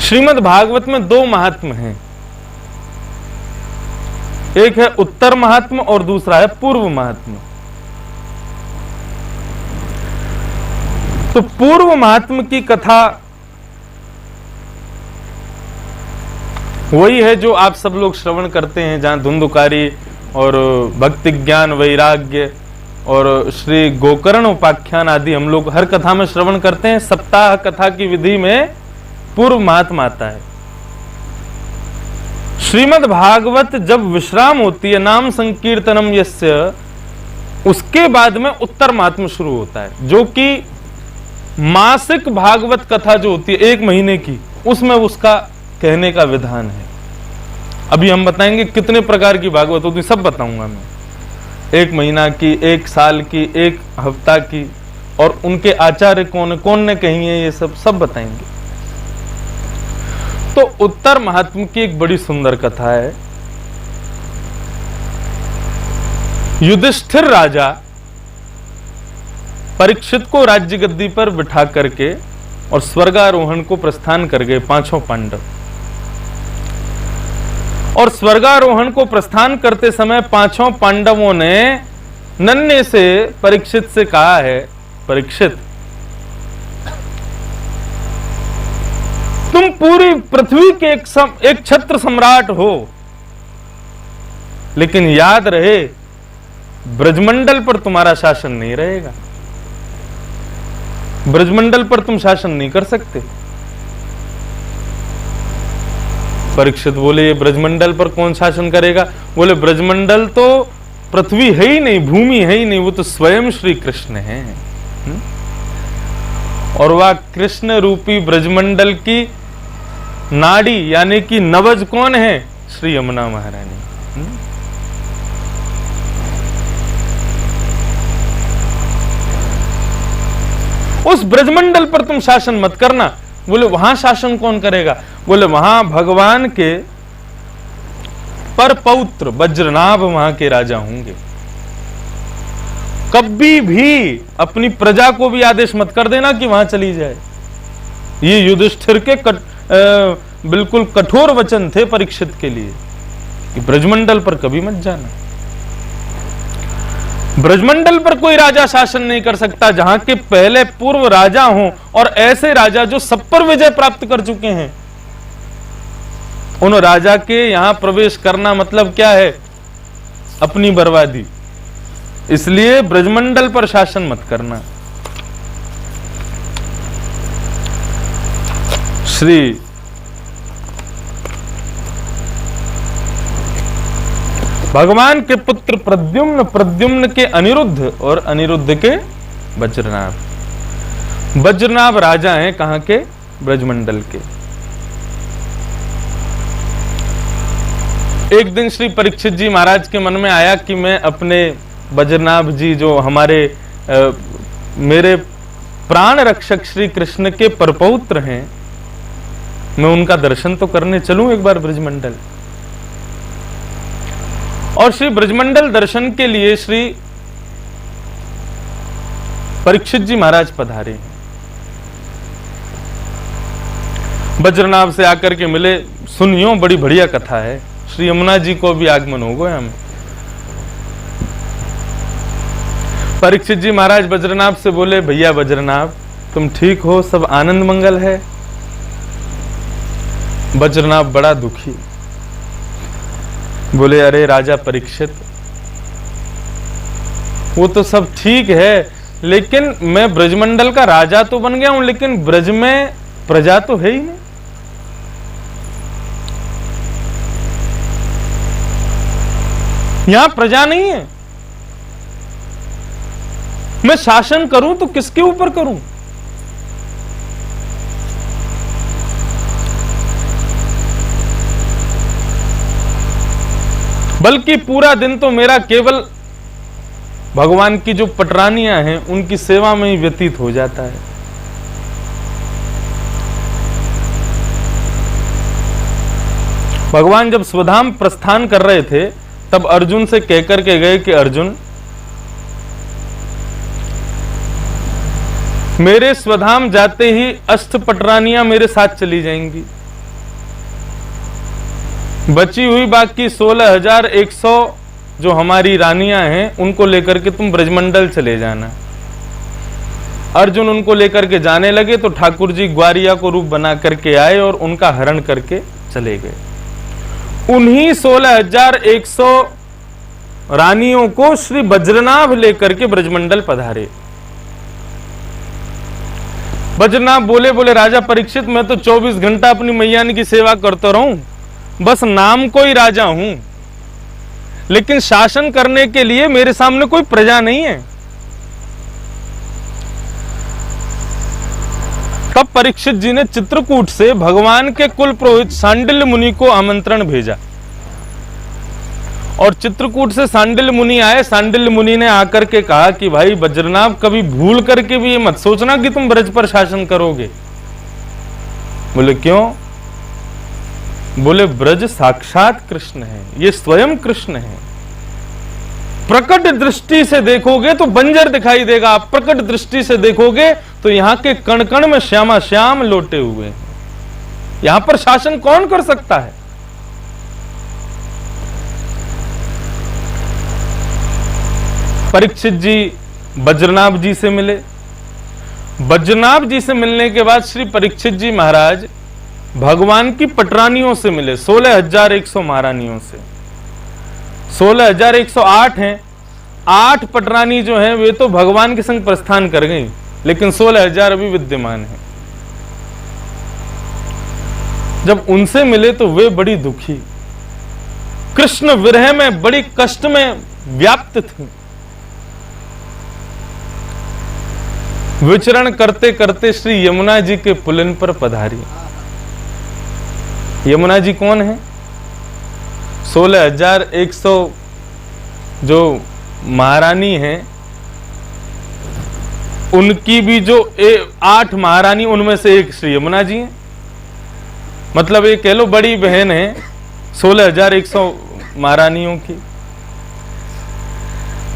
श्रीमद् भागवत में दो महात्म हैं, एक है उत्तर महात्म और दूसरा है पूर्व महात्म। तो पूर्व महात्म की कथा वही है जो आप सब लोग श्रवण करते हैं, जहां धुंधुकारी और भक्ति ज्ञान वैराग्य और श्री गोकर्ण उपाख्यान आदि हम लोग हर कथा में श्रवण करते हैं। सप्ताह कथा की विधि में पूर्व महात्मा आता है। श्रीमद् भागवत जब विश्राम होती है, नाम संकीर्तनम यस्य, उसके बाद में उत्तर महात्मा शुरू होता है, जो कि मासिक भागवत कथा जो होती है 1 महीने की, उसमें उसका कहने का विधान है। अभी हम बताएंगे कितने प्रकार की भागवत होती है, सब बताऊंगा मैं। 1 महीना की, 1 साल की, 1 हफ्ता की, और उनके आचार्य कौन ने कही है, ये सब बताएंगे। तो उत्तर महात्म की एक बड़ी सुंदर कथा है। युधिष्ठिर राजा परीक्षित को राज्य गद्दी पर बिठा करके और स्वर्गारोहण को प्रस्थान कर गए 5 पांडव। और स्वर्गारोहण को प्रस्थान करते समय 5 पांडवों ने नन्हे से परीक्षित से कहा है, परीक्षित तुम पूरी पृथ्वी के एक छत्र सम्राट हो, लेकिन याद रहे ब्रजमंडल पर तुम्हारा शासन नहीं रहेगा। ब्रजमंडल पर तुम शासन नहीं कर सकते। परीक्षित बोले, ये ब्रजमंडल पर कौन शासन करेगा? बोले, ब्रजमंडल तो पृथ्वी है ही नहीं, भूमि है ही नहीं, वो तो स्वयं श्री कृष्ण है। और वह कृष्ण रूपी ब्रजमंडल की नाड़ी यानी कि नवज कौन है? श्री यमुना महारानी। उस ब्रजमंडल पर तुम शासन मत करना। बोले, वहां शासन कौन करेगा? बोले, वहां भगवान के पर पौत्र वज्रनाभ वहां के राजा होंगे। कभी भी अपनी प्रजा को भी आदेश मत कर देना कि वहां चली जाए। ये युधिष्ठिर के बिल्कुल कठोर वचन थे परीक्षित के लिए कि ब्रजमंडल पर कभी मत जाना। ब्रजमंडल पर कोई राजा शासन नहीं कर सकता जहां के पहले पूर्व राजा हों, और ऐसे राजा जो सब पर विजय प्राप्त कर चुके हैं। उन राजा के यहां प्रवेश करना मतलब क्या है? अपनी बर्बादी। इसलिए ब्रजमंडल पर शासन मत करना। श्री भगवान के पुत्र प्रद्युम्न, प्रद्युम्न के अनिरुद्ध और अनिरुद्ध के वज्रनाभ। वज्रनाभ राजा हैं कहां के? ब्रजमंडल के। एक दिन श्री परीक्षित जी महाराज के मन में आया कि मैं अपने वज्रनाभ जी जो हमारे मेरे प्राण रक्षक श्री कृष्ण के परपौत्र हैं, मैं उनका दर्शन तो करने चलूं एक बार ब्रजमंडल। और श्री ब्रजमंडल दर्शन के लिए श्री परीक्षित जी महाराज पधारे। वज्रनाभ से आकर के मिले, सुनियो बड़ी बढ़िया कथा है। श्री यमुना जी को भी आगमन हो गया। हम परीक्षित जी महाराज वज्रनाभ से बोले, भैया वज्रनाभ तुम ठीक हो, सब आनंद मंगल है? वज्रनाभ बड़ा दुखी बोले, अरे राजा परीक्षित, वो तो सब ठीक है, लेकिन मैं ब्रजमंडल का राजा तो बन गया हूं, लेकिन ब्रज में प्रजा तो है ही नहीं। यहां प्रजा नहीं है। मैं शासन करूं तो किसके ऊपर करूं? बल्कि पूरा दिन तो मेरा केवल भगवान की जो पटरानियां हैं उनकी सेवा में ही व्यतीत हो जाता है। भगवान जब स्वधाम प्रस्थान कर रहे थे तब अर्जुन से कहकर के गए कि अर्जुन, मेरे स्वधाम जाते ही अष्ट पटरानियां मेरे साथ चली जाएंगी, बची हुई बाकी 16,100 जो हमारी रानियां हैं उनको लेकर के तुम ब्रजमंडल चले जाना। अर्जुन उनको लेकर के जाने लगे तो ठाकुर जी ग्वारिया को रूप बना करके आए और उनका हरण करके चले गए। उन्हीं 16,100 रानियों को श्री वज्रनाभ लेकर के ब्रजमंडल पधारे। वज्रनाभ बोले, राजा परीक्षित, मैं तो 24 घंटा अपनी मैया की सेवा करता रहूं, बस नाम को ही राजा हूं, लेकिन शासन करने के लिए मेरे सामने कोई प्रजा नहीं है। तब परीक्षित जी ने चित्रकूट से भगवान के कुल पुरोहित सांडिल्य मुनि को आमंत्रण भेजा और चित्रकूट से सांडिल्य मुनि आए। सांडिल्य मुनि ने आकर के कहा कि भाई वज्रनाभ, कभी भूल करके भी ये मत सोचना कि तुम ब्रज पर शासन करोगे। बोले क्यों? बोले ब्रज साक्षात कृष्ण है, ये स्वयं कृष्ण है। प्रकट दृष्टि से देखोगे तो बंजर दिखाई देगा, प्रकट दृष्टि से देखोगे तो यहां के कण कण में श्यामा श्याम लोटे हुए हैं। यहां पर शासन कौन कर सकता है? परीक्षित जी वज्रनाभ जी से मिले। वज्रनाभ जी से मिलने के बाद श्री परीक्षित जी महाराज भगवान की पटरानियों से मिले, 16,100 महारानियों से। 16,108 हैं। 8 पटरानी जो हैं वे तो भगवान के संग प्रस्थान कर गई, लेकिन 16,000 अभी विद्यमान हैं। जब उनसे मिले तो वे बड़ी दुखी, कृष्ण विरह में बड़ी कष्ट में व्याप्त थी। विचरण करते करते श्री यमुना जी के पुलिन पर पधारी। यमुना जी कौन है? 16,100 जो महारानी हैं उनकी भी जो 8 महारानी, उनमें से एक श्री यमुना जी हैं। मतलब ये कह लो बड़ी बहन है 16,100 महारानियों की।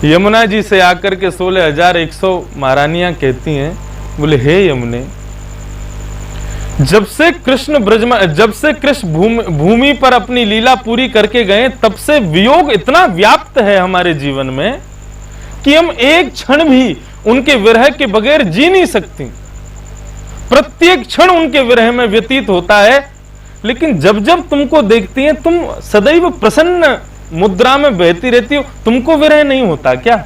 यमुना जी से आकर के 16,100 महारानियां कहती हैं, बोले हे यमुने, जब से कृष्ण भूमि पर अपनी लीला पूरी करके गए तब से वियोग इतना व्याप्त है हमारे जीवन में कि हम एक क्षण भी उनके विरह के बगैर जी नहीं सकती। प्रत्येक क्षण उनके विरह में व्यतीत होता है, लेकिन जब जब तुमको देखती हैं तुम सदैव प्रसन्न मुद्रा में बहती रहती हो, तुमको विरह नहीं होता क्या?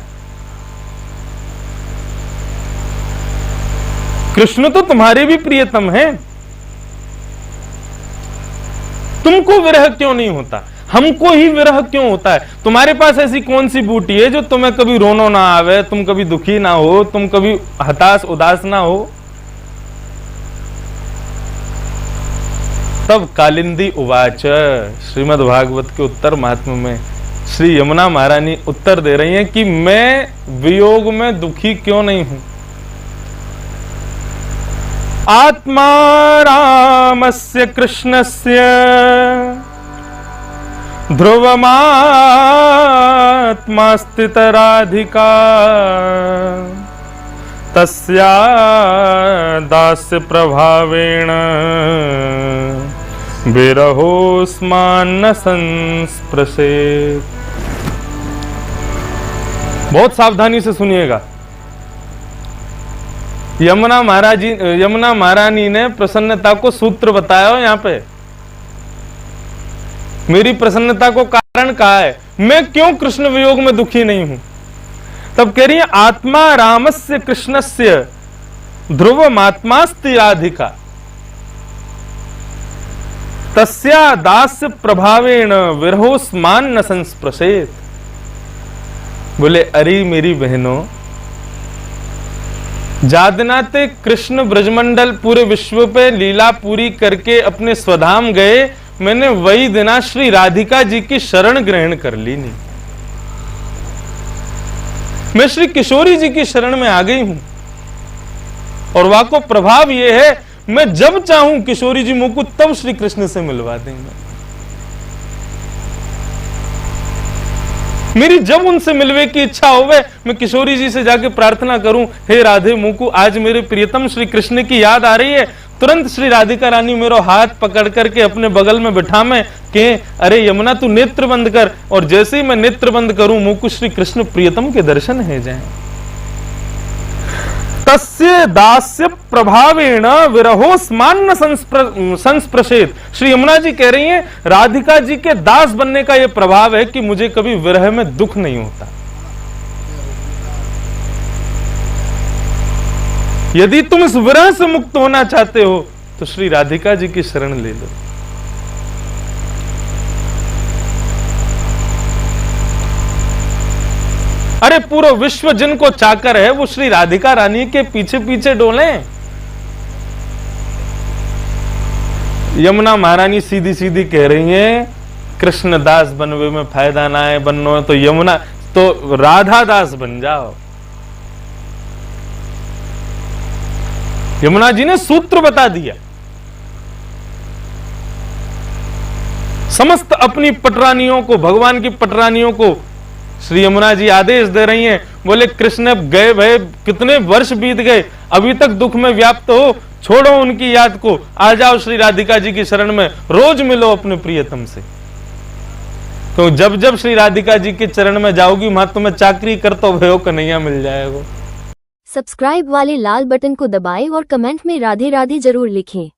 कृष्ण तो तुम्हारे भी प्रियतम हैं, तुमको विरह क्यों नहीं होता? हमको ही विरह क्यों होता है? तुम्हारे पास ऐसी कौन सी बूटी है जो तुम्हें कभी रोनो ना आवे, तुम कभी दुखी ना हो, तुम कभी हताश उदास ना हो? तब कालिंदी उवाच, श्रीमद् भागवत के उत्तर महात्म्य में श्री यमुना महारानी उत्तर दे रही हैं कि मैं वियोग में दुखी क्यों नहीं हूं। आत्मा रामस्य कृष्णस्य ध्रुवमात्मा स्थित राधिका तस्या दास्य प्रभावेण विरहोस्मान्न संस्पृशेत्। बहुत सावधानी से सुनिएगा। यमुना महारानी ने प्रसन्नता को सूत्र बताया हो। यहां पे मेरी प्रसन्नता को कारण कहा है, मैं क्यों कृष्ण वियोग में दुखी नहीं हूं। तब कह रही है आत्मा रामस्य कृष्णस्य ध्रुवमात्मास्ति राधिका तस्या दास्य प्रभावेण विरहोस्मान्न संस्पृशेत्। बोले अरे मेरी बहनों, जादनाते कृष्ण ब्रजमंडल पूरे विश्व पे लीला पूरी करके अपने स्वधाम गए, मैंने वही दिना श्री राधिका जी की शरण ग्रहण कर ली नहीं। मैं श्री किशोरी जी की शरण में आ गई हूं और वहां को प्रभाव यह है, मैं जब चाहूं किशोरी जी मुझको तब श्री कृष्ण से मिलवा देंगे। मेरी जब उनसे मिलवे की इच्छा होवे, मैं किशोरी जी से जाके प्रार्थना करूं, हे राधे मुझको आज मेरे प्रियतम श्री कृष्ण की याद आ रही है, तुरंत श्री राधिका रानी मेरो हाथ पकड़ करके अपने बगल में बिठा में के अरे यमुना तू नेत्र बंद कर, और जैसे ही मैं नेत्र बंद करूं मुंह को श्री कृष्ण प्रियतम के दर्शन है जाएं। तस्य दास्य प्रभावेण विरहो स्मान्न संस्पृशेत। श्री यमुना जी कह रही हैं राधिका जी के दास बनने का यह प्रभाव है कि मुझे कभी विरह में दुख नहीं होता। यदि तुम इस विरह से मुक्त होना चाहते हो तो श्री राधिका जी की शरण ले लो। अरे पूरा विश्व जिनको चाकर है वो श्री राधिका रानी के पीछे पीछे डोले। यमुना महारानी सीधी सीधी कह रही है कृष्ण दास बनवे में फायदा ना है, बनना है तो यमुना तो राधा दास बन जाओ। यमुना जी ने सूत्र बता दिया। समस्त अपनी पटरानियों को, भगवान की पटरानियों को श्री यमुना जी आदेश दे रही हैं, बोले कृष्ण गए भय कितने वर्ष बीत गए, अभी तक दुख में व्याप्त हो, छोड़ो उनकी याद को, आ जाओ श्री राधिका जी की शरण में, रोज मिलो अपने प्रियतम से। तो जब जब श्री राधिका जी के चरण में जाओगी वहां तुम्हें चाकरी करतो भयो कन्हैया मिल जाएगा। सब्सक्राइब वाले लाल बटन को दबाएं और कमेंट में राधे राधे जरूर लिखें।